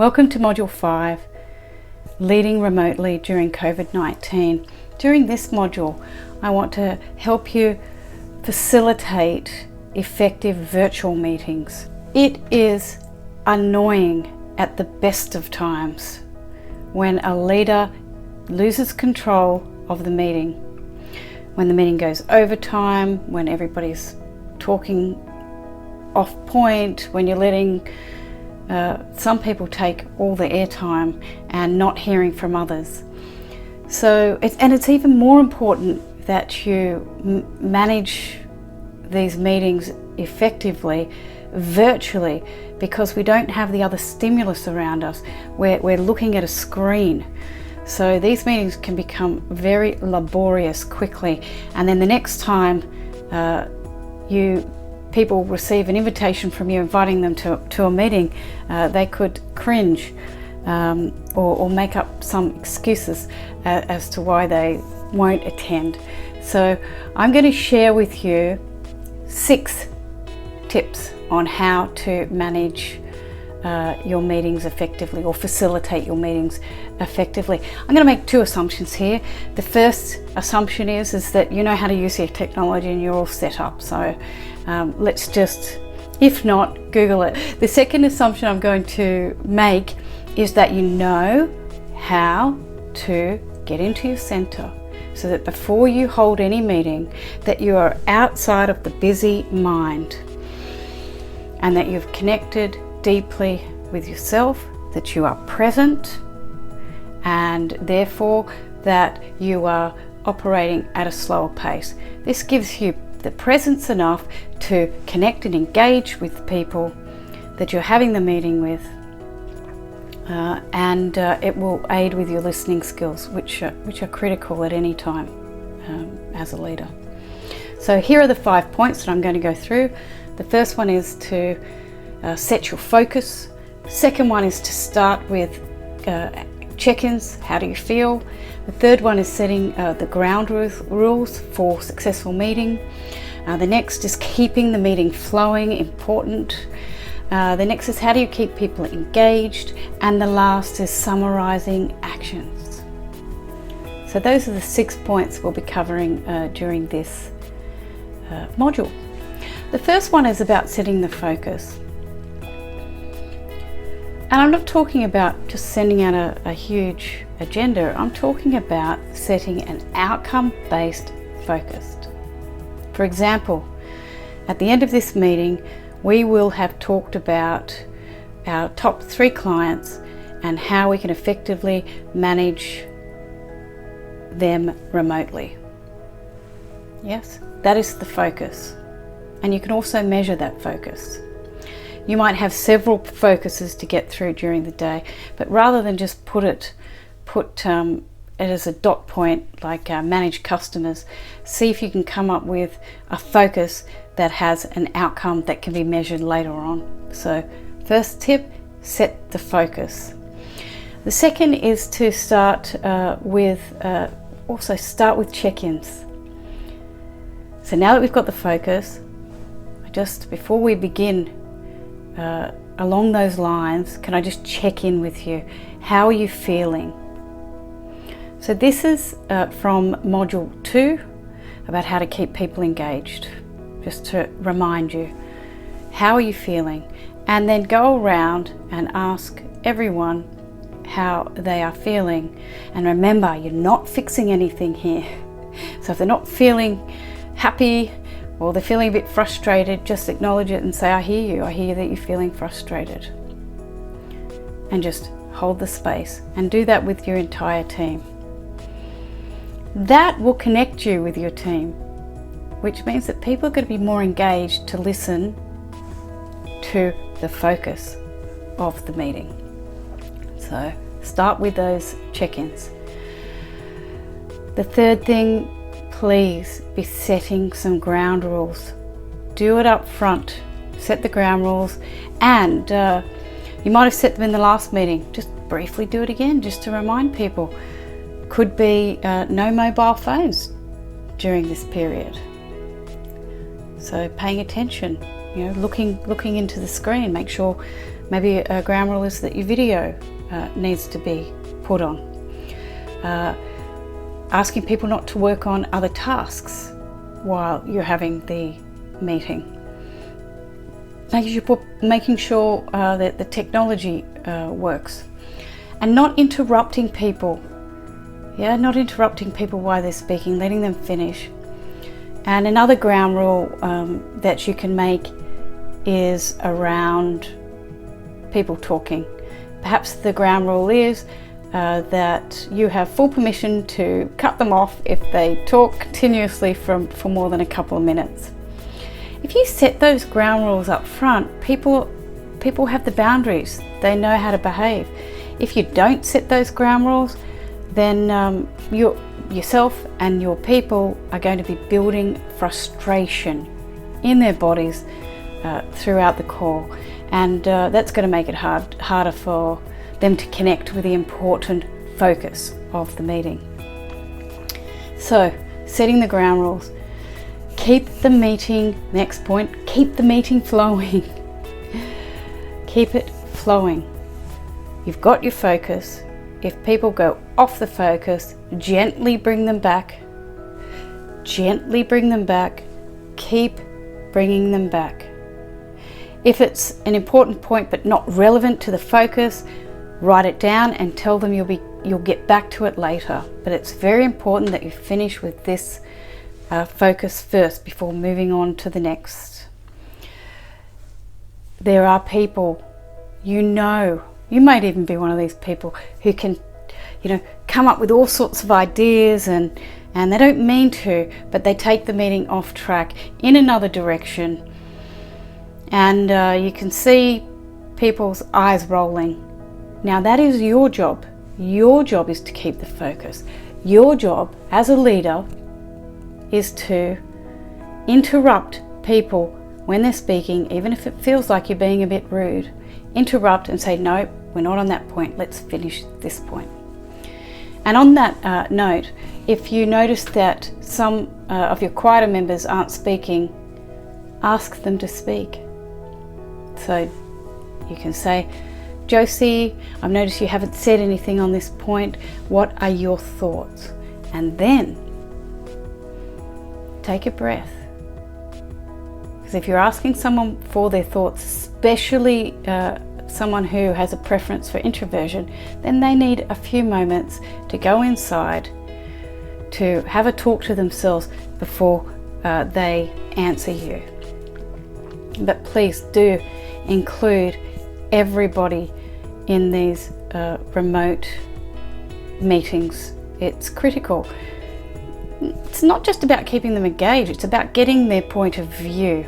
Welcome to Module 5, Leading Remotely During COVID-19. During this module, I want to help you facilitate effective virtual meetings. It is annoying at the best of times when a leader loses control of the meeting, when the meeting goes over time, when everybody's talking off point, when you're letting some people take all the airtime and not hearing from others. So it's even more important that you manage these meetings effectively virtually, because we don't have the other stimulus around us. We're looking at a screen. So these meetings can become very laborious quickly, and then the next time people receive an invitation from you inviting them to a meeting, they could cringe or make up some excuses as to why they won't attend. So I'm going to share with you 6 tips on how to manage your meetings effectively, or facilitate your meetings effectively. I'm going to make 2 assumptions here. The first assumption is that you know how to use your technology and you're all set up. So let's just, if not, Google it. The second assumption I'm going to make is that you know how to get into your center, so that before you hold any meeting, that you are outside of the busy mind, and that you've connected deeply with yourself, that you are present, and therefore that you are operating at a slower pace. This gives you the presence enough to connect and engage with people that you're having the meeting with, and it will aid with your listening skills, which are critical at any time as a leader. So here are the 5 points that I'm going to go through. The first one is to set your focus. The second one is to start with check-ins. How do you feel? The third one is setting the ground rules for successful meeting. The next is keeping the meeting flowing, important. The next is how do you keep people engaged? And the last is summarizing actions. So those are the 6 points we'll be covering during this module. The first one is about setting the focus. And I'm not talking about just sending out a huge agenda. I'm talking about setting an outcome-based focus. For example, at the end of this meeting, we will have talked about our top 3 clients and how we can effectively manage them remotely. Yes, that is the focus. And you can also measure that focus. You might have several focuses to get through during the day, but rather than just put it as a dot point like manage customers, see if you can come up with a focus that has an outcome that can be measured later on. So first tip, set the focus. The second is to start with check-ins. So now that we've got the focus, just before we begin along those lines, can I just check in with you? How are you feeling? So this is from Module 2 about how to keep people engaged. Just to remind you, how are you feeling? And then go around and ask everyone how they are feeling. And remember, you're not fixing anything here. So if they're not feeling happy, or they're feeling a bit frustrated, just acknowledge it and say, I hear you that you're feeling frustrated. And just hold the space, and do that with your entire team. That will connect you with your team, which means that people are going to be more engaged to listen to the focus of the meeting. So start with those check-ins. The third thing, please be setting some ground rules. Do it up front. Set the ground rules, and you might have set them in the last meeting. Just briefly do it again, just to remind people. Could be no mobile phones during this period. So paying attention, looking into the screen. Make sure Maybe a ground rule is that your video needs to be put on. Asking people not to work on other tasks while you're having the meeting. Making sure that the technology works. And not interrupting people. Yeah, not interrupting people while they're speaking, letting them finish. And another ground rule that you can make is around people talking. Perhaps the ground rule is that you have full permission to cut them off if they talk continuously for more than a couple of minutes. If you set those ground rules up front, people have the boundaries. They know how to behave. If you don't set those ground rules, then yourself and your people are going to be building frustration in their bodies throughout the call, and that's going to make it harder for them to connect with the important focus of the meeting. So, setting the ground rules. Keep the meeting, next point, keep the meeting flowing. Keep it flowing. You've got your focus. If people go off the focus, gently bring them back. Gently bring them back. Keep bringing them back. If it's an important point but not relevant to the focus, write it down and tell them you'll get back to it later. But it's very important that you finish with this focus first before moving on to the next. There are people, you might even be one of these people who can, come up with all sorts of ideas and they don't mean to, but they take the meeting off track in another direction. And you can see people's eyes rolling. Now that is your job. Your job is to keep the focus. Your job as a leader is to interrupt people when they're speaking, even if it feels like you're being a bit rude. Interrupt and say, no, we're not on that point. Let's finish this point. And on that note, if you notice that some of your quieter members aren't speaking, ask them to speak. So you can say, Josie, I've noticed you haven't said anything on this point. What are your thoughts? And then take a breath. Because if you're asking someone for their thoughts, especially someone who has a preference for introversion, then they need a few moments to go inside, to have a talk to themselves before they answer you. But please do include everybody in these remote meetings. It's critical. It's not just about keeping them engaged, it's about getting their point of view.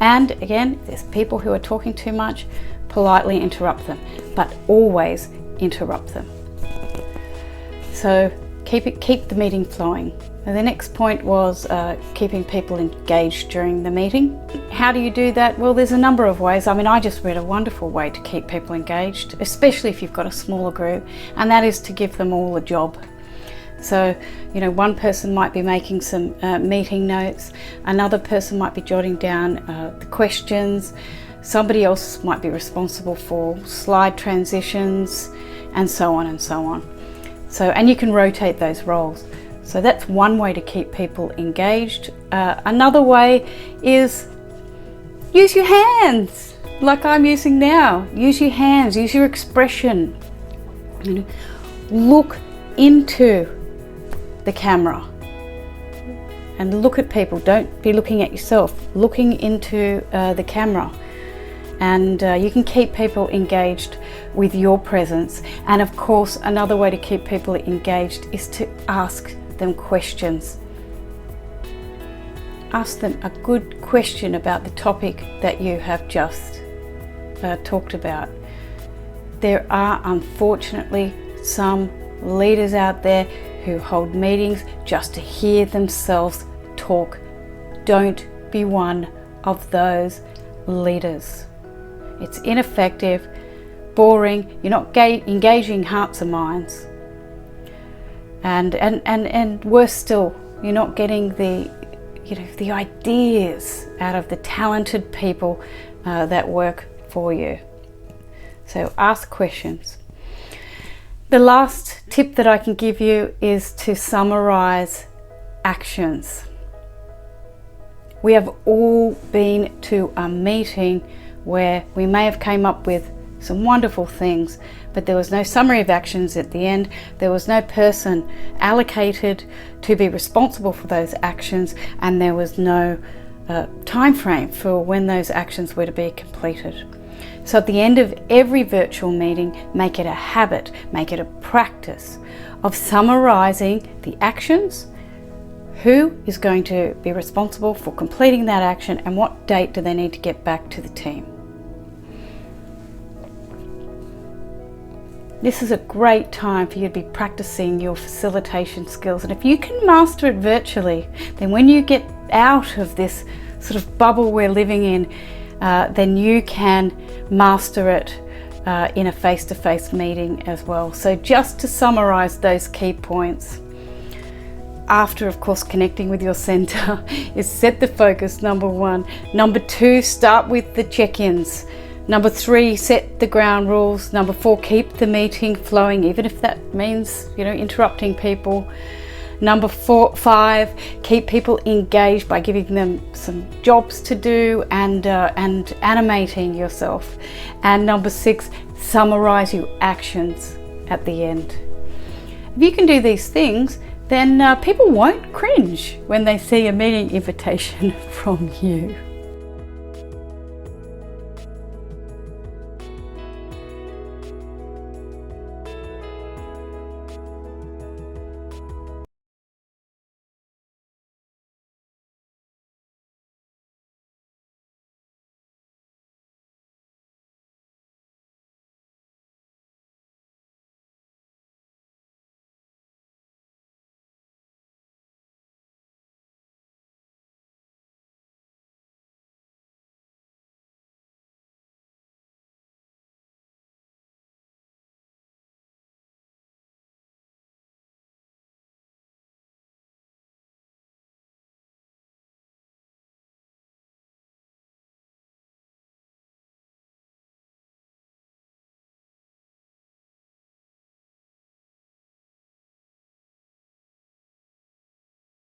And again, if there's people who are talking too much, politely interrupt them, but always interrupt them. So keep the meeting flowing. And the next point was keeping people engaged during the meeting. How do you do that? Well, there's a number of ways. I just read a wonderful way to keep people engaged, especially if you've got a smaller group, and that is to give them all a job. So, one person might be making some meeting notes, another person might be jotting down the questions, somebody else might be responsible for slide transitions, and so on and so on. So, and you can rotate those roles. So that's one way to keep people engaged. Another way is use your hands, like I'm using now. Use your hands, use your expression. Look into the camera and look at people. Don't be looking at yourself, looking into the camera. And you can keep people engaged with your presence. And of course, another way to keep people engaged is to ask them questions. Ask them a good question about the topic that you have just talked about. There are unfortunately some leaders out there who hold meetings just to hear themselves talk. Don't be one of those leaders. It's ineffective, boring, you're not engaging hearts and minds. And worse still, you're not getting the ideas out of the talented people that work for you. So ask questions. The last tip that I can give you is to summarize actions. We have all been to a meeting where we may have came up with some wonderful things, but there was no summary of actions at the end. There was no person allocated to be responsible for those actions, and there was no time frame for when those actions were to be completed. So at the end of every virtual meeting, make it a habit, make it a practice of summarizing the actions, who is going to be responsible for completing that action, and what date do they need to get back to the team. This is a great time for you to be practicing your facilitation skills, and if you can master it virtually, then when you get out of this sort of bubble we're living in, then you can master it in a face-to-face meeting as well. So just to summarize those key points, after of course connecting with your center, is set the focus, number 1. Number 2, start with the check-ins. Number 3, set the ground rules. Number 4, keep the meeting flowing, even if that means, interrupting people. Number 5, keep people engaged by giving them some jobs to do and animating yourself. And number 6, summarize your actions at the end. If you can do these things, then people won't cringe when they see a meeting invitation from you.